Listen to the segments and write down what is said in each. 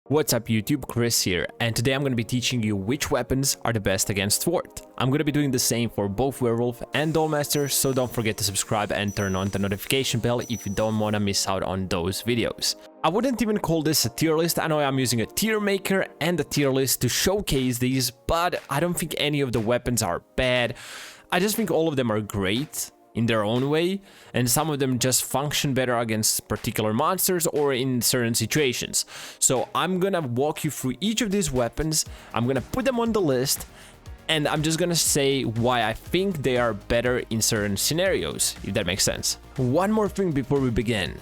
What's up YouTube, Chris here, and today I'm going to be teaching you which weapons are the best against W.A.R.T. I'm going to be doing the same for both Werewolf and Dollmaster, so don't forget to subscribe and turn on the notification bell if you don't want to miss out on those videos. I wouldn't even call this a tier list. I know I'm using a tier maker and a tier list to showcase these, but I don't think any of the weapons are bad. I just think all of them are great in their own way, and some of them just function better against particular monsters or in certain situations. So I'm gonna walk you through each of these weapons, I'm gonna put them on the list, and I'm just gonna say why I think they are better in certain scenarios, if that makes sense. One more thing before we begin.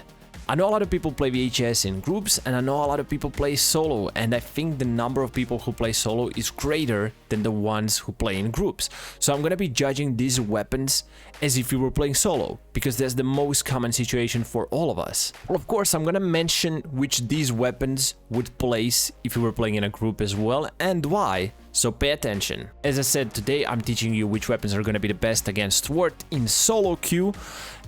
I know a lot of people play VHS in groups, and I know a lot of people play solo, and I think the number of people who play solo is greater than the ones who play in groups. So I'm gonna be judging these weapons as if we were playing solo, because that's the most common situation for all of us. Well, of course, I'm gonna mention which these weapons would place if we were playing in a group as well, and why. So pay attention. As I said, today I'm teaching you which weapons are gonna be the best against W.A.R.T. in solo queue,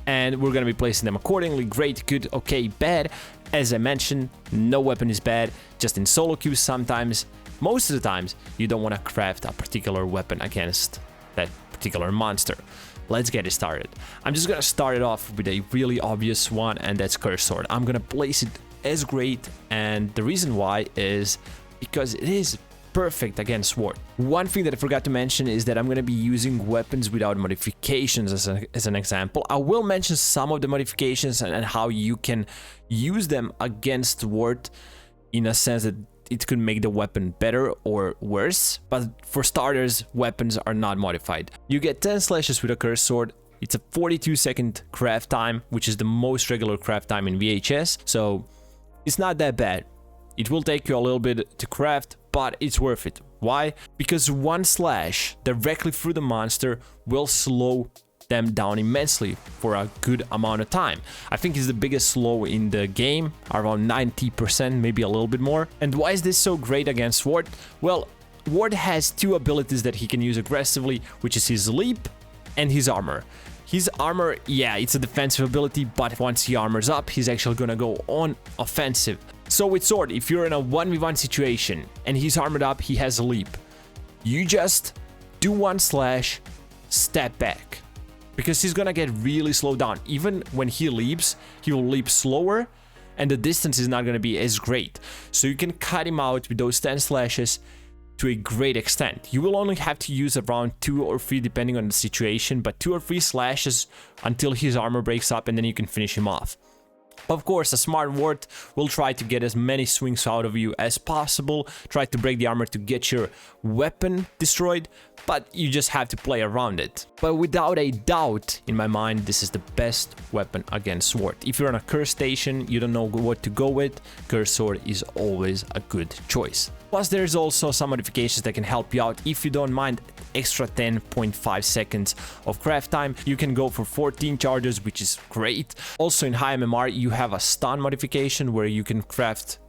and we're gonna be placing them accordingly: great, good, okay, bad. As I mentioned, no weapon is bad, just in solo queue sometimes, most of the times, you don't want to craft a particular weapon against that particular monster. Let's get it started. I'm just gonna start it off with a really obvious one, and that's Curse Sword. I'm gonna place it as great, and the reason why is because it is perfect against W.A.R.T. One thing that I forgot to mention is that I'm going to be using weapons without modifications as an example. I will mention some of the modifications and how you can use them against W.A.R.T. in a sense that it could make the weapon better or worse, but for starters, weapons are not modified. You get 10 slashes with a Curse Sword. It's a 42-second craft time, which is the most regular craft time in VHS, so it's not that bad. It will take you a little bit to craft, but it's worth it. Why? Because one slash directly through the monster will slow them down immensely for a good amount of time. I think it's the biggest slow in the game, around 90%, maybe a little bit more. And why is this so great against W.A.R.T? Well, W.A.R.T has two abilities that he can use aggressively, which is his leap and his armor. His armor, yeah, it's a defensive ability, but once he armors up, he's actually gonna go on offensive. So with Sword, if you're in a 1v1 situation and he's armored up, he has a leap, you just do one slash, step back, because he's gonna get really slowed down. Even when he leaps, he will leap slower, and the distance is not gonna be as great. So you can cut him out with those 10 slashes to a great extent. You will only have to use around 2 or 3 depending on the situation, but 2 or 3 slashes until his armor breaks up, and then you can finish him off. Of course, a smart W.A.R.T will try to get as many swings out of you as possible, try to break the armor to get your weapon destroyed, but you just have to play around it. But without a doubt, in my mind, this is the best weapon against W.A.R.T. If you're on a curse station, you don't know what to go with, Curse Sword is always a good choice. Plus, there's also some modifications that can help you out. If you don't mind extra 10.5 seconds of craft time, you can go for 14 charges, which is great. Also in high MMR, you have a stun modification where you can craft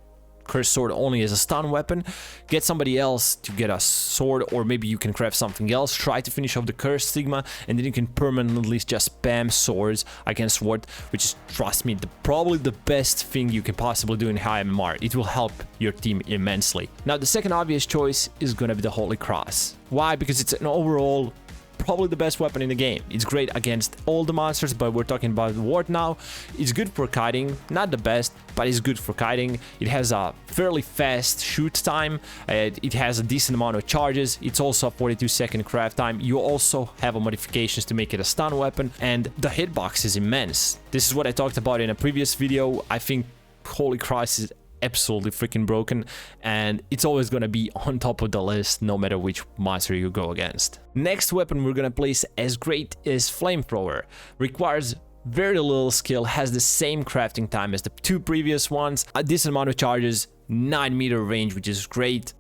Curse Sword only as a stun weapon, get somebody else to get a sword, or maybe you can craft something else, try to finish off the Curse Stigma, and then you can permanently just spam swords against W.A.R.T, which is, trust me, probably the best thing you can possibly do in high MMR. It will help your team immensely. Now, the second obvious choice is gonna be the Holy Cross. Why? Because it's an overall probably the best weapon in the game. It's great against all the monsters, but we're talking about W.A.R.T now. It's good for kiting, not the best, but it's good for kiting. It has a fairly fast shoot time, it has a decent amount of charges, it's also a 42-second craft time. You also have modifications to make it a stun weapon, and the hitbox is immense. This is what I talked about in a previous video. I think Holy Cross is absolutely freaking broken, and it's always gonna be on top of the list no matter which monster you go against. Next weapon we're gonna place as great is Flamethrower. Requires very little skill, has the same crafting time as the 2 previous ones, a decent amount of charges, 9-meter range, which is great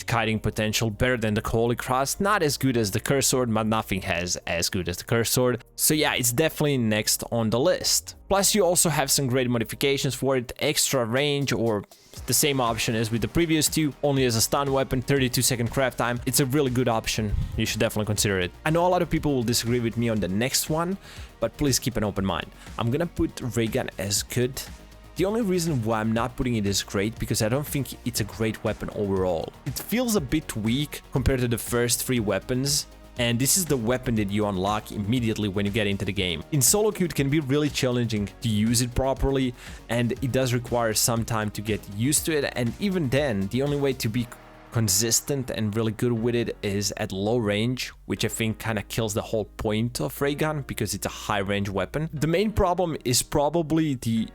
kiting potential, better than the Holy Cross. Not as good as the Curse Sword, but nothing has as good as the Curse Sword. So yeah, it's definitely next on the list. Plus, you also have some great modifications for it: extra range, or the same option as with the previous 2, only as a stun weapon, 32-second craft time. It's a really good option. You should definitely consider it. I know a lot of people will disagree with me on the next one, but please keep an open mind. I'm gonna put Raygun as good The only reason why I'm not putting it as great because I don't think it's a great weapon overall. It feels a bit weak compared to the first 3 weapons. And this is the weapon that you unlock immediately when you get into the game. In solo queue, it can be really challenging to use it properly, and it does require some time to get used to it. And even then, the only way to be consistent and really good with it is at low range, which I think kind of kills the whole point of Raygun because it's a high range weapon. The main problem is probably the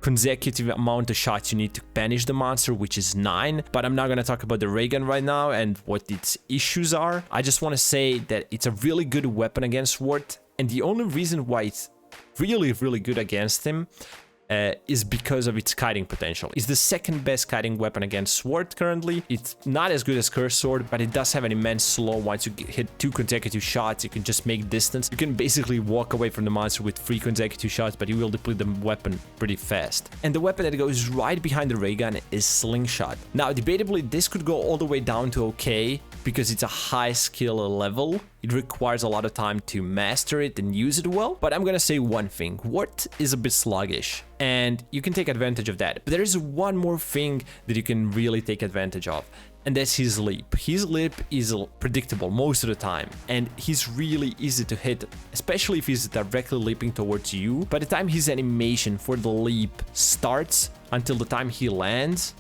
consecutive amount of shots you need to banish the monster, which is 9, but I'm not going to talk about the Raygun right now and what its issues are. I just want to say that it's a really good weapon against W.A.R.T, and the only reason why it's really good against him is because of its kiting potential. It's the second best kiting weapon against W.A.R.T currently. It's not as good as Curse Sword, but it does have an immense slow. Once you hit 2 consecutive shots, you can just make distance. You can basically walk away from the monster with 3 consecutive shots, but you will deplete the weapon pretty fast. And the weapon that goes right behind the Raygun is Slingshot. Now, debatably, this could go all the way down to okay, because it's a high skill level. It requires a lot of time to master it and use it well. But I'm gonna say one thing, W.A.R.T is a bit sluggish, and you can take advantage of that. But there is one more thing that you can really take advantage of, and that's his leap. His leap is predictable most of the time, and he's really easy to hit, especially if he's directly leaping towards you. By the time his animation for the leap starts until the time he lands,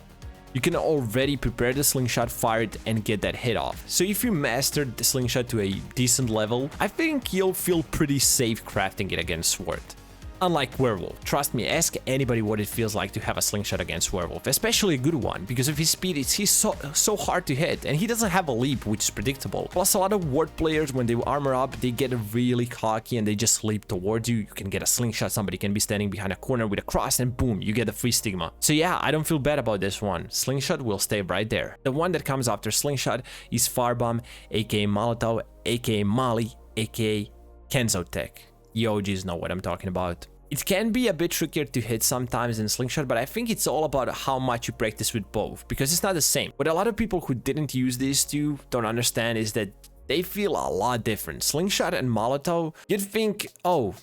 you can already prepare the slingshot, fire it, and get that hit off. So if you mastered the slingshot to a decent level, I think you'll feel pretty safe crafting it against W.A.R.T. Unlike Werewolf, trust me, ask anybody what it feels like to have a slingshot against Werewolf, especially a good one, because of his speed, he's so hard to hit, and he doesn't have a leap, which is predictable. Plus, a lot of W.A.R.T players, when they armor up, they get really cocky and they just leap towards you. You can get a slingshot, somebody can be standing behind a corner with a cross, and boom, you get a free stigma. So yeah, I don't feel bad about this one. Slingshot will stay right there. The one that comes after Slingshot is Firebomb, aka Molotov, aka Molly, aka Kenzo Tech. You OGs know what I'm talking about. It can be a bit trickier to hit sometimes in Slingshot, but I think it's all about how much you practice with both, because it's not the same. What a lot of people who didn't use these two don't understand is that they feel a lot different. Slingshot and Molotov, you'd think, oh,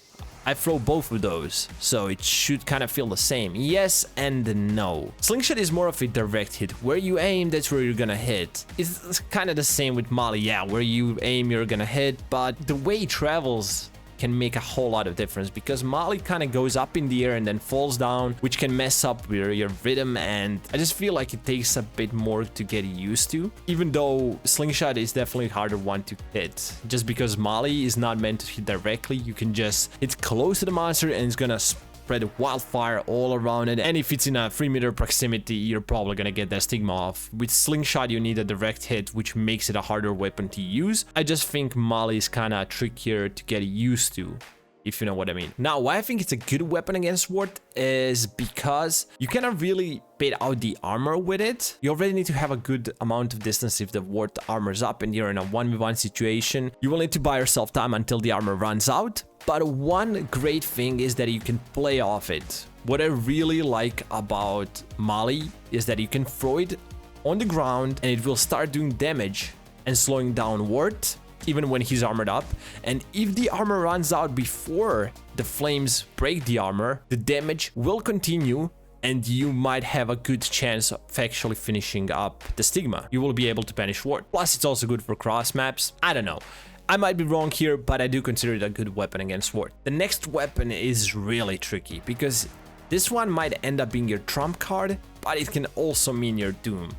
I throw both of those, so it should kind of feel the same. Yes and no. Slingshot is more of a direct hit. Where you aim, that's where you're gonna hit. It's kind of the same with Molly. Yeah, where you aim, you're gonna hit, but the way it travels can make a whole lot of difference, because Molly kind of goes up in the air and then falls down, which can mess up with your rhythm, and I just feel like it takes a bit more to get used to, even though Slingshot is definitely a harder one to hit, just because Molly is not meant to hit directly. You can just hit close to the monster and it's gonna spread wildfire all around it, and if it's in a 3-meter proximity, you're probably gonna get that stigma off. With Slingshot, you need a direct hit, which makes it a harder weapon to use. I just think Molly is kind of trickier to get used to, if you know what I mean. Now, why I think it's a good weapon against W.A.R.T is because you cannot really bait out the armor with it. You already need to have a good amount of distance if the W.A.R.T armor's up and you're in a 1v1 situation. You will need to buy yourself time until the armor runs out. But one great thing is that you can play off it. What I really like about Molly is that you can throw it on the ground and it will start doing damage and slowing down W.A.R.T even when he's armored up. And if the armor runs out before the flames break the armor, the damage will continue and you might have a good chance of actually finishing up the stigma. You will be able to banish W.A.R.T. Plus, it's also good for cross maps. I don't know. I might be wrong here, but I do consider it a good weapon against W.A.R.T. The next weapon is really tricky, because this one might end up being your trump card, but it can also mean your doom.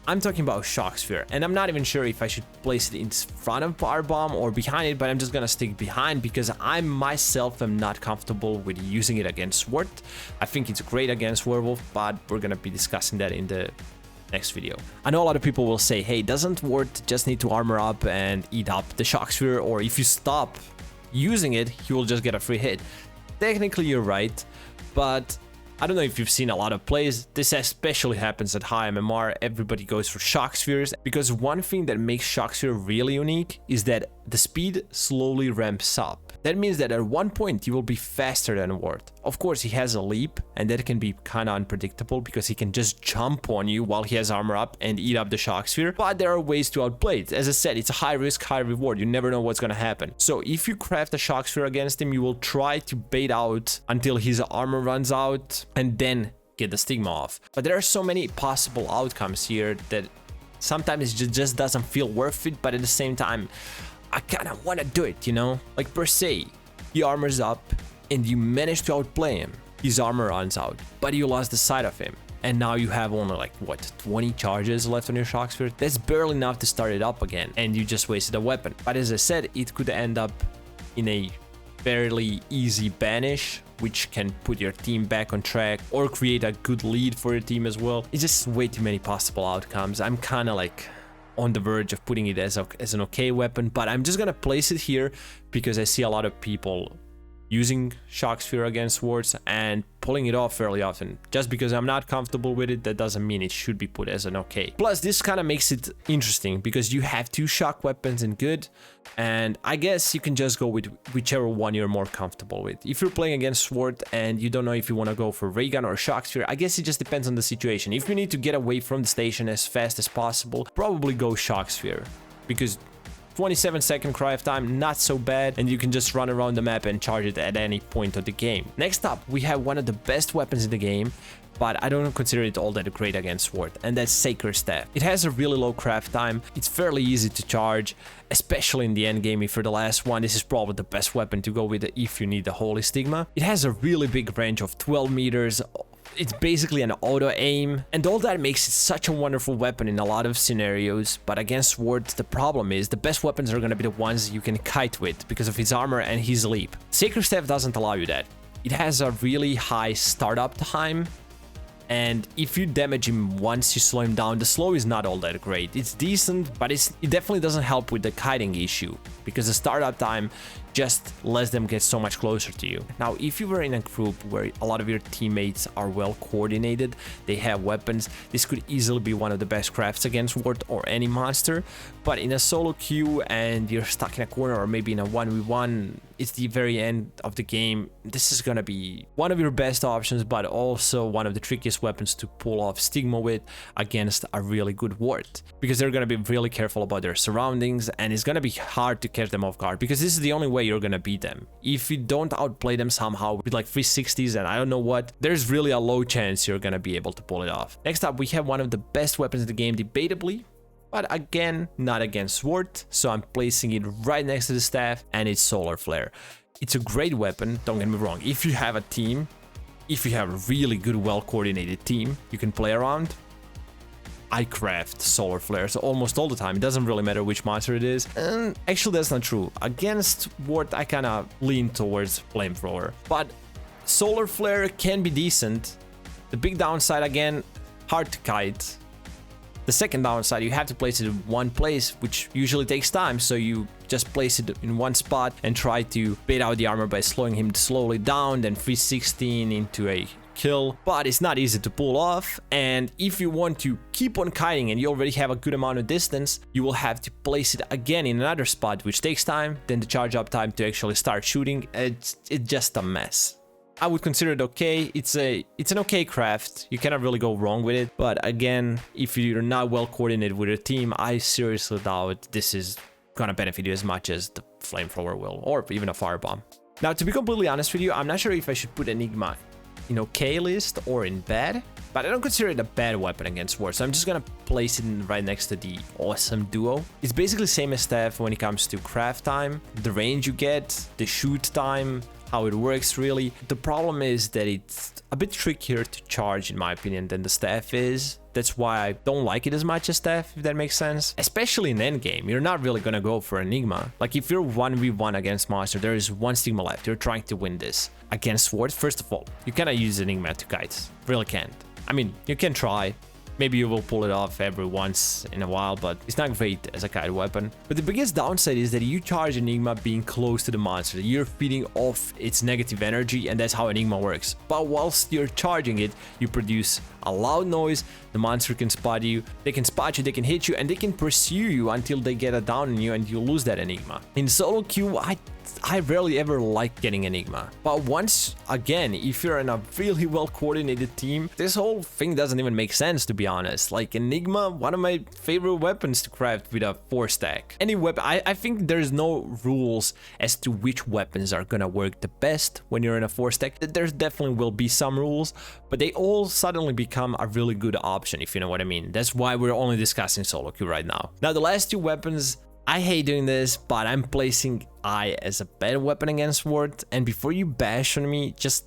I'm talking about Shock Sphere, and I'm not even sure if I should place it in front of Power Bomb or behind it, but I'm just gonna stick behind because I myself am not comfortable with using it against W.A.R.T. I think it's great against Werewolf, but we're gonna be discussing that in the next video. I know a lot of people will say, hey, doesn't W.A.R.T just need to armor up and eat up the Shock Sphere, or if you stop using it, he will just get a free hit. Technically, you're right, but I don't know if you've seen a lot of plays. This especially happens at high MMR. Everybody goes for Shock Spheres, because one thing that makes Shock Sphere really unique is that the speed slowly ramps up. That means that at one point you will be faster than W.A.R.T. Of course, he has a leap, and that can be kind of unpredictable because he can just jump on you while he has armor up and eat up the shock sphere. But there are ways to outplay it. As I said, it's a high risk, high reward. You never know what's gonna happen. So if you craft a shock sphere against him, you will try to bait out until his armor runs out and then get the stigma off. But there are so many possible outcomes here that sometimes it just doesn't feel worth it, but at the same time, I kind of want to do it, you know? Like, per se, he armors up and you manage to outplay him. His armor runs out, but you lost the sight of him. And now you have only like, what, 20 charges left on your shock sphere? That's barely enough to start it up again, and you just wasted a weapon. But as I said, it could end up in a fairly easy banish, which can put your team back on track or create a good lead for your team as well. It's just way too many possible outcomes. I'm kind of like on the verge of putting it as an okay weapon, but I'm just gonna place it here because I see a lot of people using shock sphere against W.A.R.T and pulling it off fairly often. Just because I'm not comfortable with it, that doesn't mean it should be put as an okay. Plus, this kind of makes it interesting because you have two shock weapons in good, and I guess you can just go with whichever one you're more comfortable with. If you're playing against W.A.R.T and you don't know if you want to go for Raygun or shock sphere, I guess it just depends on the situation. If you need to get away from the station as fast as possible, probably go shock sphere, because 27-second craft time, not so bad, and you can just run around the map and charge it at any point of the game. Next up, we have one of the best weapons in the game, but I don't consider it all that great against W.A.R.T, and that's Sacred Staff. It has a really low craft time, it's fairly easy to charge, especially in the end game. If you're the last one, this is probably the best weapon to go with if you need the Holy Stigma. It has a really big range of 12 meters, it's basically an auto aim, and all that makes it such a wonderful weapon in a lot of scenarios. But against W.A.R.T, the problem is the best weapons are gonna be the ones you can kite with because of his armor and his leap. Sacred Staff doesn't allow you that. It has a really high startup time, and if you damage him once you slow him down, the slow is not all that great. It's decent, but it definitely doesn't help with the kiting issue because the startup time just lets them get so much closer to you. Now, if you were in a group where a lot of your teammates are well coordinated, they have weapons, this could easily be one of the best crafts against W.A.R.T or any monster. But in a solo queue and you're stuck in a corner, or maybe in a 1v1, it's the very end of the game, this is gonna be one of your best options, but also one of the trickiest weapons to pull off Stigma with against a really good W.A.R.T, because they're gonna be really careful about their surroundings, and it's gonna be hard to catch them off guard, because this is the only way you're gonna beat them. If you don't outplay them somehow with like 360s and I don't know what, there's really a low chance you're gonna be able to pull it off. Next up, we have one of the best weapons in the game, debatably, but again, not against W.A.R.T, so I'm placing it right next to the staff, and it's Solar Flare. It's a great weapon, don't get me wrong. If you have a team, if you have a really good, well-coordinated team you can play around, I craft Solar Flares almost all the time. It doesn't really matter which monster it is. And actually, that's not true. Against W.A.R.T, I kind of lean towards Flamethrower. But Solar Flare can be decent. The big downside, again, hard to kite. The second downside, you have to place it in one place, which usually takes time, so you just place it in one spot and try to bait out the armor by slowing him slowly down, then 316 into a kill. But it's not easy to pull off, and if you want to keep on kiting and you already have a good amount of distance, you will have to place it again in another spot, which takes time, then the charge up time to actually start shooting. It's just a mess. I would consider it okay. It's an okay craft. You cannot really go wrong with it. But again, if you're not well coordinated with your team, I seriously doubt this is gonna benefit you as much as the Flamethrower will, or even a Firebomb. Now, to be completely honest with you, I'm not sure if I should put Enigma in okay list or in bad, but I don't consider it a bad weapon against W.A.R.T, so I'm just gonna place it right next to the awesome duo. It's basically the same as Staff when it comes to craft time, the range you get, the shoot time, how it works really. The problem is that it's a bit trickier to charge in my opinion than the Staff is. That's why I don't like it as much as Staff, if that makes sense. Especially in endgame, you're not really gonna go for Enigma. Like if you're 1v1 against monster, there is one Stigma left, you're trying to win this. Against W.A.R.T, first of all, you cannot use Enigma to kite, really can't. I mean, you can try. Maybe you will pull it off every once in a while, but it's not great as a kite weapon. But the biggest downside is that you charge Enigma being close to the monster. You're feeding off its negative energy, and that's how Enigma works. But whilst you're charging it, you produce a loud noise, the monster can spot you, they can hit you, and they can pursue you until they get a down on you and you lose that Enigma. In solo queue, I I rarely ever like getting Enigma. But once again, if you're in a really well coordinated team, this whole thing doesn't even make sense, to be honest. Like Enigma, one of my favorite weapons to craft with a 4-stack. Any weapon, I think there's no rules as to which weapons are gonna work the best when you're in a 4-stack. There definitely will be some rules, but they all suddenly become a really good option, if you know what I mean. That's why we're only discussing solo queue right now. Now, the last two weapons, I hate doing this, but I'm placing I as a better weapon against W.A.R.T. And before you bash on me, just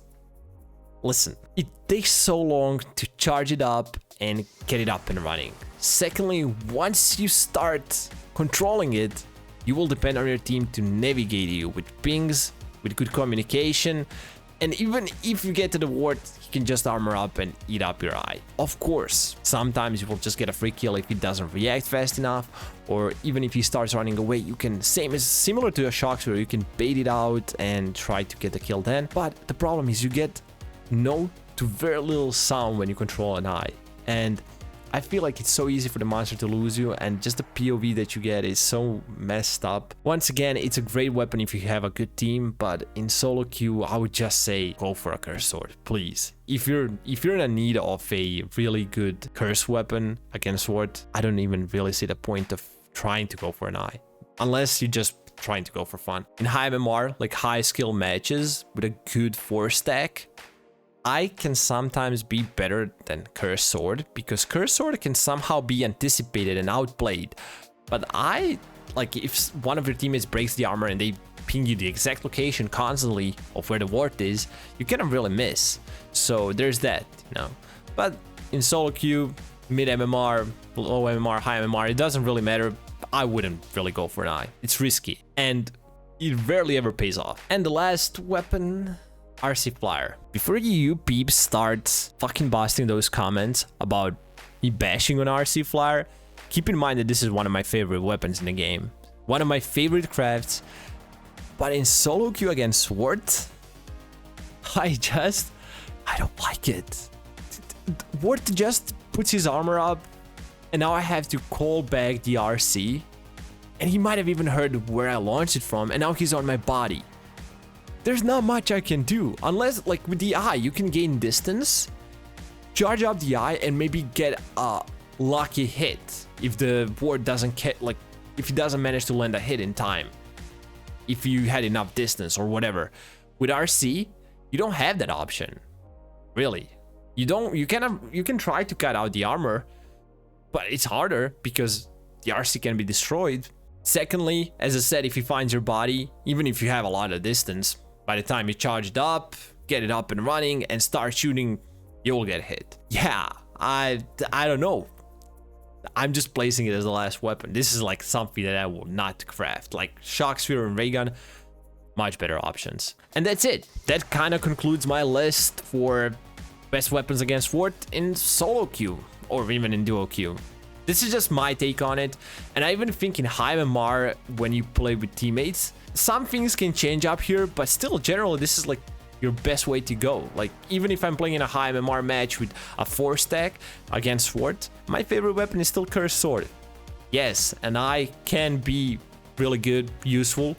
listen. It takes so long to charge it up and get it up and running. Secondly, once you start controlling it, you will depend on your team to navigate you with pings, with good communication, and even if you get to the W.A.R.T, he can just armor up and eat up your eye. Of course, sometimes you will just get a free kill if he doesn't react fast enough, or even if he starts running away, you can, similar to a shock where you can bait it out and try to get the kill then. But the problem is you get no to very little sound when you control an eye. And I feel like it's so easy for the monster to lose you, and just the POV that you get is so messed up. Once again, it's a great weapon if you have a good team, but in solo queue, I would just say go for a curse sword, please. If you're in a need of a really good curse weapon against W.A.R.T, I don't even really see the point of trying to go for an eye, unless you're just trying to go for fun. In high MMR, like high skill matches with a good 4-stack, I can sometimes be better than Curse Sword, because Curse Sword can somehow be anticipated and outplayed. But like if one of your teammates breaks the armor and they ping you the exact location constantly of where the W.A.R.T is, you cannot really miss. So there's that, you know. But in solo queue, mid MMR, low MMR, high MMR, it doesn't really matter. I wouldn't really go for an eye. It's risky and it rarely ever pays off. And the last weapon, RC Flyer. Before you peeps start fucking busting those comments about me bashing on RC Flyer, keep in mind that this is one of my favorite weapons in the game. One of my favorite crafts. But in solo queue against W.A.R.T, I don't like it. W.A.R.T just puts his armor up and now I have to call back the RC. And he might have even heard where I launched it from, and now he's on my body. There's not much I can do, unless, like with the eye, you can gain distance, charge up the eye, and maybe get a lucky hit if the W.A.R.T doesn't if he doesn't manage to land a hit in time, if you had enough distance or whatever. With RC, you don't have that option, really. You can try to cut out the armor, but it's harder because the RC can be destroyed. Secondly, as I said, if he finds your body, even if you have a lot of distance, by the time you charge it up, get it up and running, and start shooting, you will get hit. Yeah, I don't know. I'm just placing it as the last weapon. This is like something that I will not craft. Like Shock Sphere and Raygun, much better options. And that's it. That kind of concludes my list for best weapons against W.A.R.T in solo queue, or even in duo queue. This is just my take on it, and I even think in high MMR, when you play with teammates, some things can change up here, but still, generally, this is like your best way to go. Like, even if I'm playing in a high MMR match with a 4-stack against W.A.R.T, my favorite weapon is still Curse Sword. Yes, and I can be really good, useful,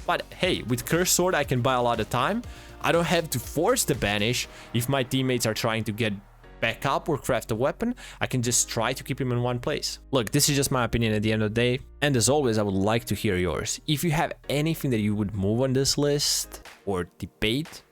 but hey, with Curse Sword, I can buy a lot of time. I don't have to force the banish if my teammates are trying to get back up or craft a weapon. I can just try to keep him in one place. Look, this is just my opinion at the end of the day, and as always, I would like to hear yours. If you have anything that you would move on this list or debate,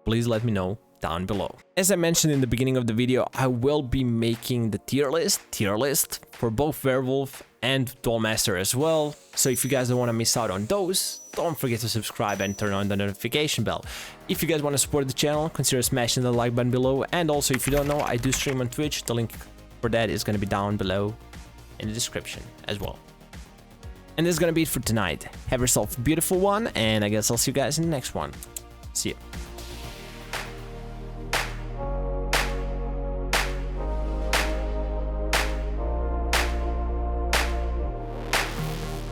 please let me know down below. As I mentioned in the beginning of the video, I will be making the tier list for both Werewolf and Dollmaster as well. So if you guys don't want to miss out on those, don't forget to subscribe and turn on the notification bell. If you guys want to support the channel, consider smashing the like button below. And also, if you don't know, I do stream on Twitch. The link for that is going to be down below in the description as well. And this is going to be it for tonight. Have yourself a beautiful one, and I guess I'll see you guys in the next one. See ya.